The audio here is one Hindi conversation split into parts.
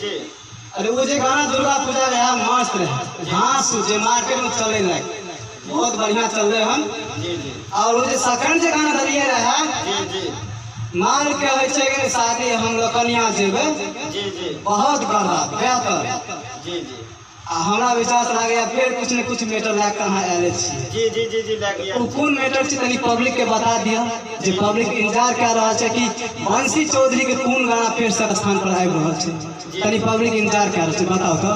जी। अरे वो जे गाना दुर्गा पूजा रहा मस्त रहे, हाँ जे मार्केट में चले लायक बहुत बढ़िया चल रहे हम। जी जी। और वो जो सेकंड जे गाना दिए रहा जी जी। मान के है कि शादी हम लोग कन्या जेबे जी जी। बहुत गढ़ा बेहतर। जी जी। हमरा विश्वास रह गया फिर कुछ न कुछ मैटर ला कहाँ आए छी। जी जी जी जी लग गया। कौन मैटर छी तनी पब्लिक के बता दिया जे पब्लिक इंतजार कर रहा है कि बंसी चौधरी के कौन गाना फिर से स्थान पर आबि रहल छै, तनी पब्लिक इंतजार कर रहा है, बताओ तो।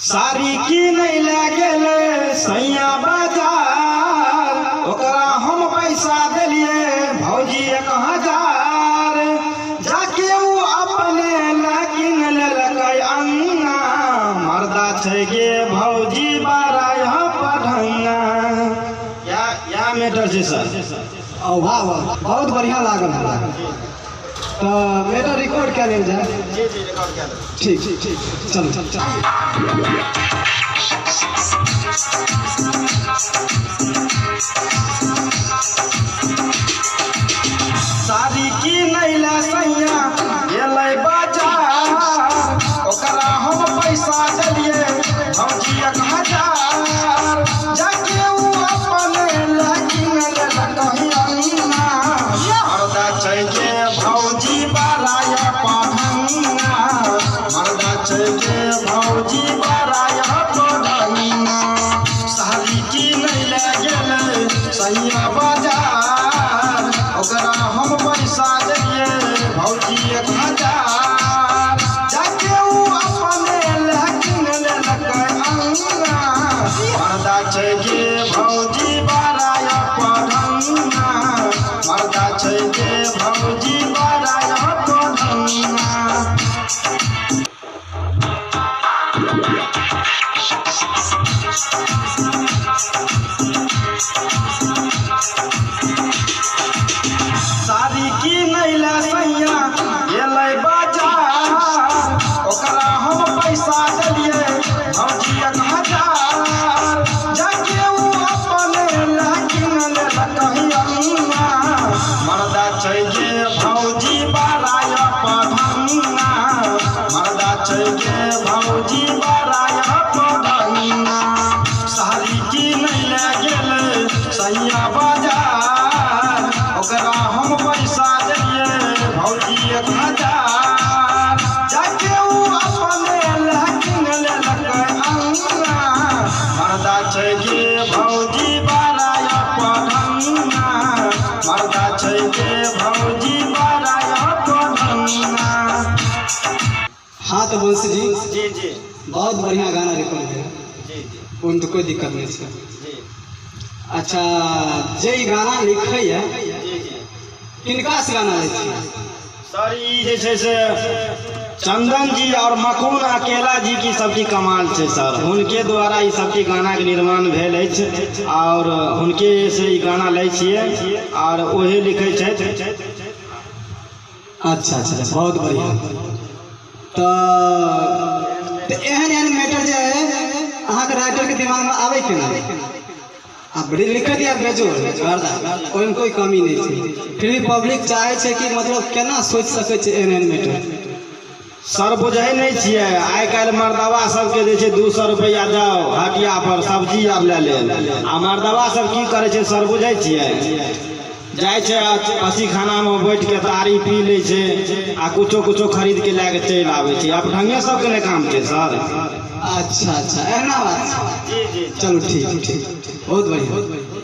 सारी की नहीं लगे सैया बाजार, ओकरा हम पैसा दिलिए भौजी 1000, जाके वो अपने लकिन ललकै अंगना, मर्दा छै गे भौजी 12 पढ़ंगा। या मैटर छै सर। वाह वाह बहुत बढ़िया लागल हमरा, तो मैटर रिकॉर्ड कर लेल जाए। जी जी रिकॉर्ड कर लो। ठीक ठीक ठीक, चलो चलो चलो। शादी की नहीं ले सैया गेलै बाजार, ओकरा हम पैसा देलिए भौजी 1000, जाके ऊ अपने लकिन ललकै अंगना, मर्दा छै गे भौजी 12 पढ़ंगा, मर्दा छै गे भौजी 12 पढ़ंगा। शादी की नहीं ले गेलै सैया बाजार, ओकरा हम पैसा देलिए भौजी 1000, जाके ऊ अपने लकिन ललकै अंगना, मर्दा छै गे भौजी 12 पढ़ंगा, मर्दा छै गे भौजी 12 पढ़ंगा। शादी की नहीं ले सैया गेलै बाजार, ओकरा हम पैसा देलिए भौजी 1000, जाके ऊ अपने लकिन ललकै अंगना, मर्दा छै गे भौजी 12 पढ़ंगा, मर्दा छै गे भौजी 12 पढ़ंगा। शादी की नहीं ले गेलै सैया बाजार, ओकरा हम पैसा देलिए भौजी 1000, जाके ऊ अपने लकिन ललकै अंगना, मर्दा छै गे भौजी 12 पढ़ंगा, मर्दा छै गे भौजी 12 पढ़ंगा। हाँ तो बंसी जी जी जी। बहुत बढ़िया गाना रिकॉर्ड है, जी जी। उन तो कोई दिक्कत नहीं है। जी अच्छा जे ई गाना लिखै है जी जी। किनका से गाना लिखै? सर ई जे छै से चंदन जी और मकुन अकेला जी की सबकी कमाल छै सर, उनके द्वारा ई सबकी गाना के निर्माण भेल अछि और उनके से ई गाना लै छियै और वही लिखै छै। अच्छा अच्छा बहुत बढ़िया। तो एहन एहन मैटर जे है अहाँ के राइटर के दिमाग में आवे के ना अब लिख दिया बेजोड़ गर्दा, ओहिमे कोई कमी नहीं थी, फिर भी पब्लिक चाहे छै कि मतलब केना सोच सकै छै एहन एहन मैटर। सर बुझै नहीं छियै आइ काल्हि मर्दवा सबके जे छै 200 रुपया जाओ हटिया पर सब्जी आब ले लेल, आ मर्दवा सब की करे छै सर बुझै छियै, जाए छै असी खाना में बैठ के तारी पी ले छै आ कुछो कुछो खरीद के लेके चलि आबै छै, अब ढंगे सबके नहीं काम छै सर। अच्छा अच्छा एहना बात। जी जी। चलो ठीक ठीक बहुत बढ़िया।